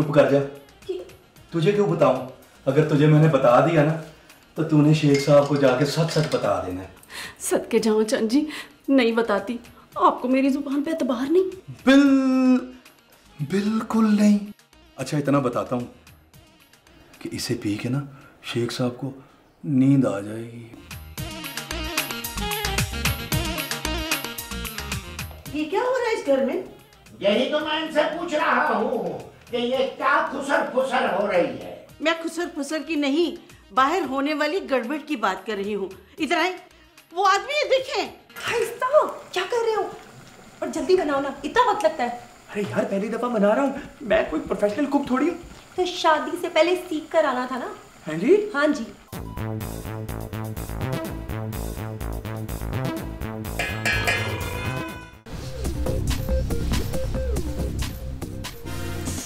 चुप कर जा। तुझे क्यों बताऊं? अगर तुझे मैंने बता दिया ना तो तूने शेख साहब को जाके सच सच बता देना है। सदके जाऊं चंद जी, नहीं बताती। आपको मेरी जुबान पे एतबार नहीं? बिल्कुल नहीं। अच्छा इतना बताता हूं कि इसे पी के ना शेख साहब को नींद आ जाएगी। ये क्या हो रहा है इस घर में? यही तो मैं इनसे पूछ रहा हूँ कि ये क्या खुसर फुसर हो रही है। मैं खुसर फुसर की नहीं, बाहर होने वाली गड़बड़ की बात कर रही हूँ। इधर आए, वो आदमी है, देखें। आहिस्ता हो, क्या कर रहे हो? और जल्दी बनाओ ना, इतना वक्त लगता है। अरे यार पहली दफा बना रहा हूँ, मैं कोई प्रोफेशनल कुक थोड़ी हूँ। तो शादी से पहले सीख कर आना था ना। हाँ जी? हाँ जी।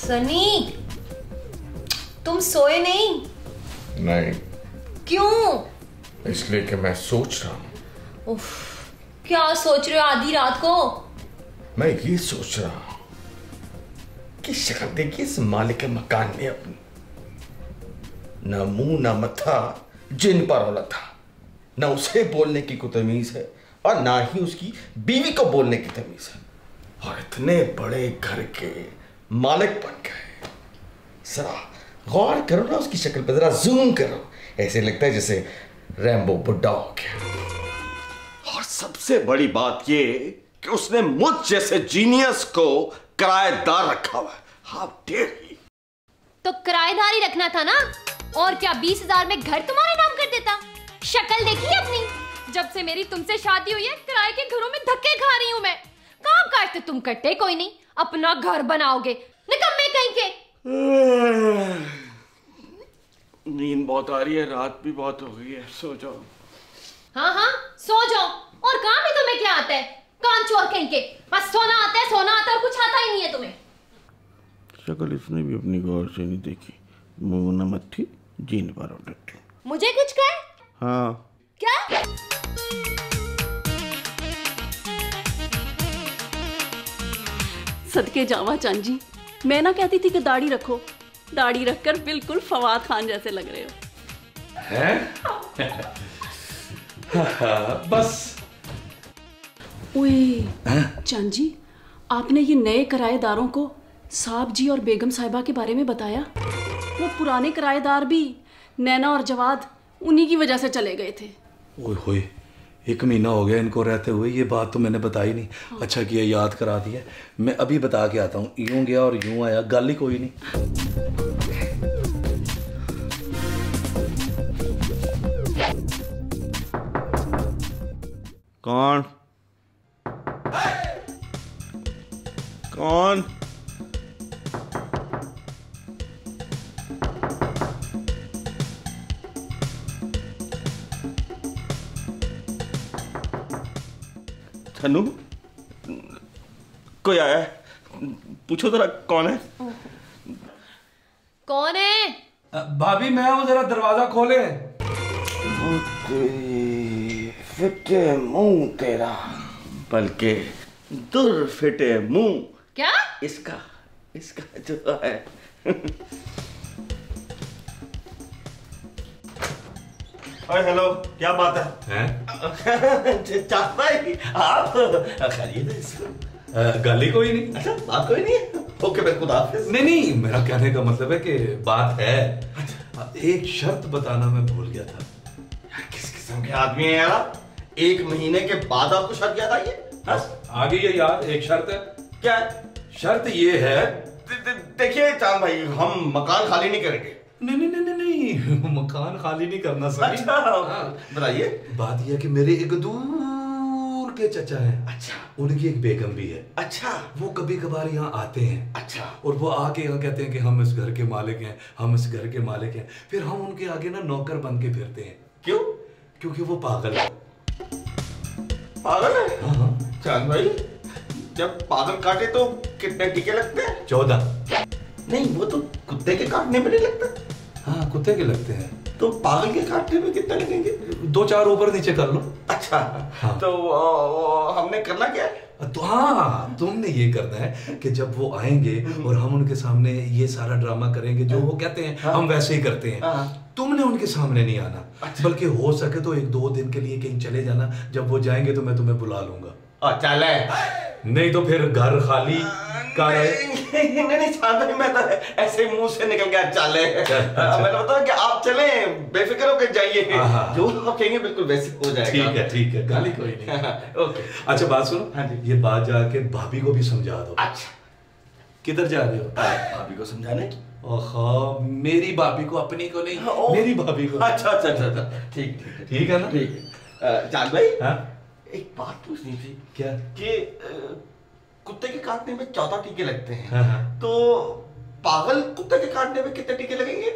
सनी, तुम सोए नहीं? नहीं। क्यों? इसलिए कि मैं सोच रहा हूँ। उफ, क्या सोच रहे हो आधी रात को? मैं ये सोच रहा हूँ कि शक्ल देखिए इस मालिक के मकान में अपनी, ना मुंह ना मत्था, जिन पर औलत था, ना उसे बोलने की कोई तमीज है और ना ही उसकी बीवी को बोलने की तमीज है, और इतने बड़े घर के मालिक बन गए। जरा गौर करो ना उसकी शक्ल पर, जरा जूम करो, ऐसे लगता है जैसे रैम्बो बुढ़ा हो गया। और सबसे बड़ी बात ये कि उसने मुझ जैसे जीनियस को किराएदार रखा हुआ है। How dare he. तो किराएदार ही रखना था ना, और क्या 20,000 में घर तुम्हारे नाम कर देता? शक्ल देखी अपनी? जब से मेरी तुमसे शादी हुई है किराए के घरों में धक्के खा रही हूं मैं। काम काज तो तुम करते कोई नहीं, अपना घर बनाओगे, निकम्मे कहीं के। नींद बहुत आ रही है, रात भी बहुत हो गई है, सो जाओ। हाँ हाँ सो जाओ, और काम भी तुम्हें क्या आता है? कान चोर कहीं के, बस सोना आता है, सोना आता है, और कुछ आता ही नहीं है तुम्हें। शक्ल इसने भी अपनी गौर से नहीं देखी, मुंह न मत्थी, जीन पर उठती। मुझे कुछ कहे? हाँ। क्या? सदके जावा चंद जी, मैं ना कहती थी कि दाढ़ी रखो। दाढ़ी रखकर बिल्कुल फवाद खान जैसे लग रहे हो। हैं? बस। ओए चंद जी, आपने ये नए किराएदारों को साहब जी और बेगम साहिबा के बारे में बताया? वो पुराने किराएदार भी नैना और जवाद उन्हीं की वजह से चले गए थे। ओए होए, 1 महीना हो गया इनको रहते हुए, ये बात तो मैंने बताई नहीं। हाँ। अच्छा किया याद करा दिया, मैं अभी बता के आता हूँ। यूं गया और यूं आया, गल ही कोई नहीं। कौन? कौन? धनु, कोई आया है? पूछो जरा कौन है? कौन है? भाभी मैं हूँ, जरा दरवाजा खोले। फिटे मुंह तेरा, बल्कि दुर फिटे मुंह। क्या? इसका जो है। हेलो, क्या बात है? चाचा भाई, आप खरीद इसको? गाली कोई नहीं। अच्छा, बात कोई नहीं है? ओके, मैं खुदा हाफिज। नहीं, मेरा कहने का मतलब है कि बात है। एक शर्त बताना मैं भूल गया था। यार किस किस्म के आदमी है यार? 1 महीने के बाद आपको शर्त याद आई है? आ गई है याद, एक शर्त है। क्या है? शर्त ये है, देखिए चांद भाई, हम मकान खाली नहीं करेंगे। नहीं, मकान खाली नहीं करना सर। अच्छा, बताइए। बात यह है कि मेरे एक दूर के चचा हैं। अच्छा। उनकी एक बेगम भी है। अच्छा। वो कभी कभार यहाँ आते हैं। अच्छा। और वो आके यहाँ कहते हैं कि हम इस घर के मालिक हैं, हम इस घर के मालिक हैं। फिर हम उनके आगे ना नौकर बन के फिरते हैं। क्यों? क्योंकि वो पागल है। पागल है? हाँ। चांद भाई, जब पागल काटे तो कितने टीके लगते हैं? 14। नहीं, वो तो कुत्ते के काटने में नहीं लगता। हाँ, कुत्ते के लगते हैं। तो पागल के काटने में कितना लगेंगे? 2-4 ऊपर नीचे कर लो। अच्छा हाँ। तो हमने करना क्या है? तो हाँ, तुमने ये करना है कि जब वो आएंगे और हम उनके सामने ये सारा ड्रामा करेंगे जो वो कहते हैं, हम वैसे ही करते हैं। तुमने उनके सामने नहीं आना, बल्कि हो सके तो 1-2 दिन के लिए कहीं चले जाना। जब वो जाएंगे तो मैं तुम्हें बुला लूंगा। चले, नहीं तो फिर घर खाली नहीं चाहता, मैं तो ऐसे मुंह से निकल गया चले। मैंने बताया कि आप चले, बेफिक्र होकर जाइए, जो आप कहेंगे बिल्कुल वैसे हो जाएगा। ठीक है, गाली कोई नहीं। ओके। अच्छा बात सुनो, हाँ जी। ये बात जाके भाभी को भी समझा दो। अच्छा, किधर जा रहे हो? भाभी को समझाने? ओहो, मेरी भाभी को, अपनी को नहीं, मेरी भाभी को। अच्छा, ठीक है ना? ठीक है। चांद भाई, हाँ? एक बात पूछनी थी। क्या? कि कुत्ते के काटने में 14 टीके लगते हैं। हाँ। तो पागल कुत्ते के काटने में कितने टीके लगेंगे?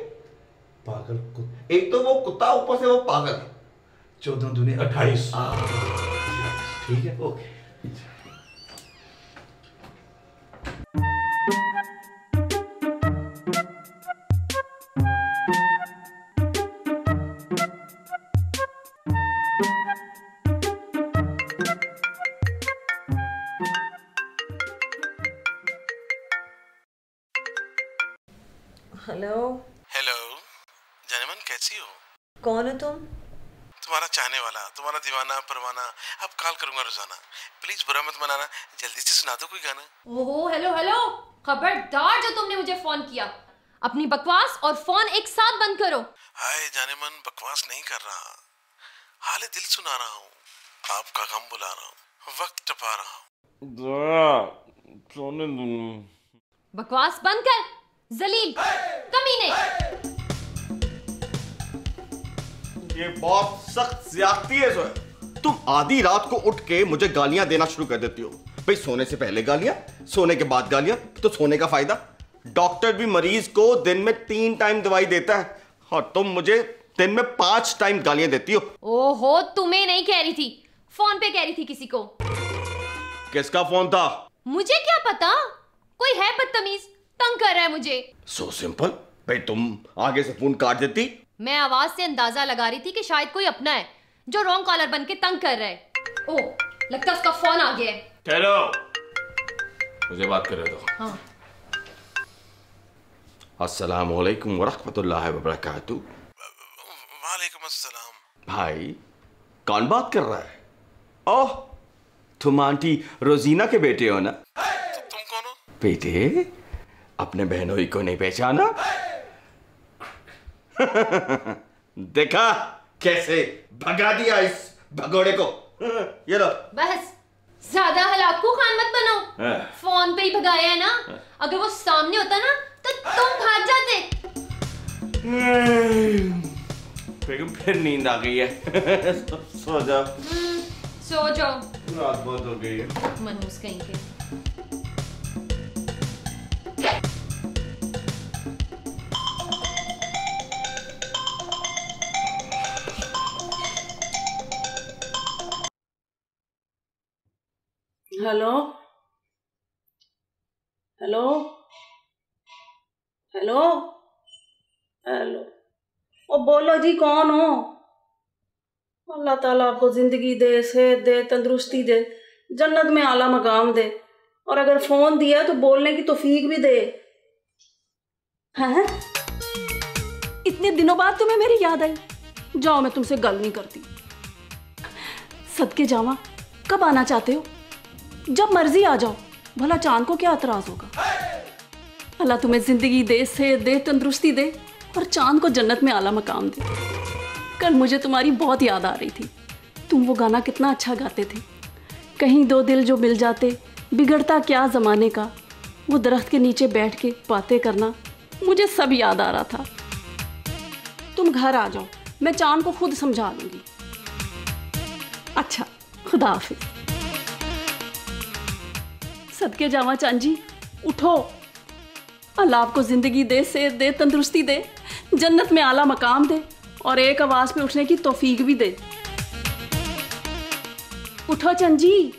पागल एक तो वो कुत्ता, ऊपर से वो पागल। 14 दूनी 28। ठीक है, ओके। हेलो। हेलो जानेमन, कैसी हो? कौन हो तुम? तुम्हारा चाहने वाला, तुम्हारा दीवाना परवाना। अब कॉल करूंगा रोजाना, प्लीज बुरा मत मनाना। जल्दी से सुना दो कोई गाना। ओहो, हेलो, खबरदार जो तुमने मुझे फोन किया, अपनी बकवास और फोन एक साथ बंद करो। हाय जानेमन, बकवास नहीं कर रहा, हाल दिल सुना रहा हूँ, आपका गम बुला रहा हूँ, वक्त टपा रहा हूँ। बकवास बंद कर, जलील कमीने। ये बहुत सख्त ज्यादती है जोया। तुम आधी रात को उठ के मुझे गालियां देना शुरू कर देती हो। भाई सोने से पहले गालियां, सोने के बाद गालियां, तो सोने का फायदा? डॉक्टर भी मरीज को दिन में 3 टाइम दवाई देता है और तुम मुझे दिन में 5 टाइम गालियां देती हो। ओहो, तुम्हें नहीं कह रही थी, फोन पे कह रही थी किसी को। किसका फोन था? मुझे क्या पता, कोई है बदतमीज, तंग कर रहा है मुझे। So simple. भाई तुम आगे से फोन काट देती। मैं आवाज से अंदाजा लगा रही थी कि शायद कोई अपना है जो रॉन्ग कॉलर बन के तंग कर रहा है। ओह, लगता है उसका फोन आ गया है। ठहरो, मुझे बात कर रहे हो। हाँ। अस्सलाम वालेकुम वरहमतुल्लाहि वबरकातुहू। वालेकुम अस्सलाम। भाई कौन बात कर रहा है? ओह, तुम आंटी रोजीना के बेटे हो ना? तुम कौन हो? बेटे, अपने बहनोई को नहीं पहचाना? देखा कैसे भगा दिया इस भगोड़े को। ये लो। बस ज्यादा हलाकू खान मत बनो। फोन पे ही भगाया है ना, अगर वो सामने होता ना तो तुम भाग जाते। फिर नींद आ गई है। सो जाओ। सो जाओ, रात बहुत हो गई है। मनहूस कहीं के। हेलो हेलो हेलो हेलो, ओ बोलो जी, कौन हो? अल्लाह ताला आपको जिंदगी दे, सेहत दे, तंदुरुस्ती दे, जन्नत में आला मकाम दे, और अगर फोन दिया तो बोलने की तौफीक भी दे। हैं? इतने दिनों बाद तुम्हें मेरी याद आई? जाओ, मैं तुमसे गल नहीं करती। सदके जावा, कब आना चाहते हो? जब मर्जी आ जाओ, भला चांद को क्या एतराज होगा? अल्लाह तुम्हें जिंदगी दे, सेहत दे, तंदुरुस्ती दे, और चांद को जन्नत में आला मकाम दे। कल मुझे तुम्हारी बहुत याद आ रही थी। तुम वो गाना कितना अच्छा गाते थे, कहीं दो दिल जो मिल जाते, बिगड़ता क्या ज़माने का, वो दरख्त के नीचे बैठ के बातें करना, मुझे सब याद आ रहा था। तुम घर आ जाओ, मैं चांद को खुद समझा लूँगी। अच्छा, खुदा हाफिज। सदके जावा चांद जी, उठो। अल्लाह आपको ज़िंदगी दे, सेहत दे, तंदुरुस्ती दे, जन्नत में आला मकाम दे, और एक आवाज़ पे उठने की तौफीक भी दे। उठो चंद जी।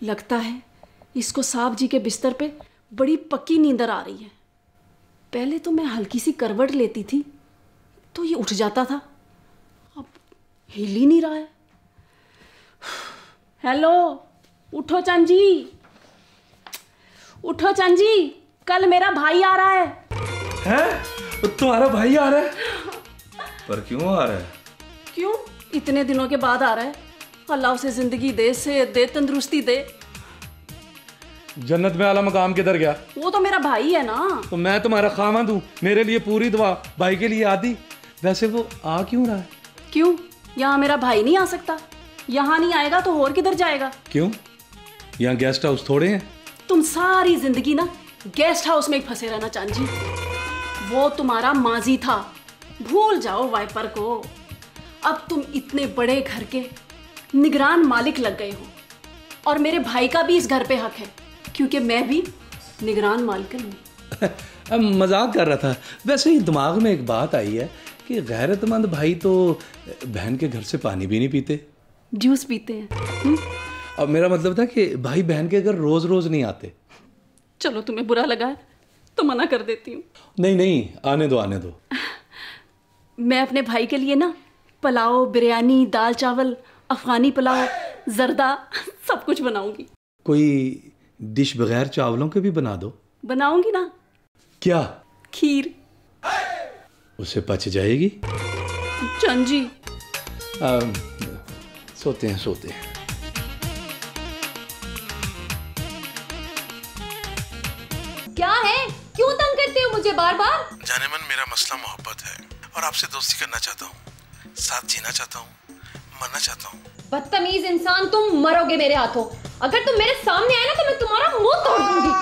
लगता है इसको साहब जी के बिस्तर पे बड़ी पक्की नींदर आ रही है। पहले तो मैं हल्की सी करवट लेती थी, तो ये उठ जाता था, अब हिल ही नहीं रहा है। हेलो, उठो चांद जी, उठो चांद जी, कल मेरा भाई आ रहा है। हैं? तुम्हारा भाई आ रहा है? पर क्यों आ रहा है? क्यों? इतने दिनों के बाद आ रहा है। अल्लाह उसे जिंदगी दे, सेहत दे, तंदुरुस्ती दे। जन्नत में आला मकाम किधर गया? वो तो मेरा भाई है ना। तो मैं तुम्हारा खामंद हूँ, मेरे लिए पूरी दुआ, भाई के लिए आधी। वैसे वो आ क्यों रहा है? क्यों? यहाँ मेरा भाई नहीं आ सकता? यहाँ नहीं आएगा तो और किधर जाएगा? क्यों? यहाँ गेस्ट हाउस थोड़े हैं? तुम सारी जिंदगी ना गेस्ट हाउस में ही फंसे रहना चांद जी। वो तुम्हारा माजी था, भूल जाओ वाइपर को। अब तुम इतने बड़े घर के निगरान मालिक लग गए हो, और मेरे भाई का भी इस घर पे हक है, क्योंकि मैं भी निगरान मालिक हूँ। अब मजाक कर रहा था। वैसे ही दिमाग में एक बात आई है कि गैरतमंद भाई तो बहन के घर से पानी भी नहीं पीते, जूस पीते हैं। अब मेरा मतलब था कि भाई बहन के घर रोज रोज नहीं आते। चलो तुम्हें बुरा लगा है तो मना कर देती हूँ। नहीं नहीं, आने दो आने दो। मैं अपने भाई के लिए ना पुलाव, बिरयानी, दाल चावल, अफगानी पुलाव, जर्दा सब कुछ बनाऊंगी। कोई डिश बगैर चावलों के भी बना दो। बनाऊंगी ना। क्या? खीर। उसे पच जाएगी? चंद जी सोते हैं सोते हैं। क्या है? क्यों तंग करते हो मुझे बार बार? जाने मन मेरा मसला मोहब्बत है और आपसे दोस्ती करना चाहता हूँ, साथ जीना चाहता हूँ, मरना चाहता हूँ। बदतमीज इंसान, तुम मरोगे मेरे हाथों। अगर तुम मेरे सामने आए ना तो मैं तुम्हारा मुंह तोड़ दूंगी।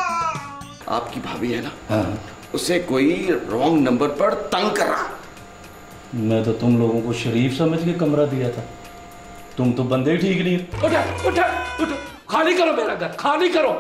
आपकी भाभी है ना? हाँ। उसे कोई रॉन्ग नंबर पर तंग कर रहा। मैं तो तुम लोगों को शरीफ समझ के कमरा दिया था, तुम तो बंदे ही ठीक नहीं। उठा उठा उठो, खाली करो मेरा घर, खाली करो।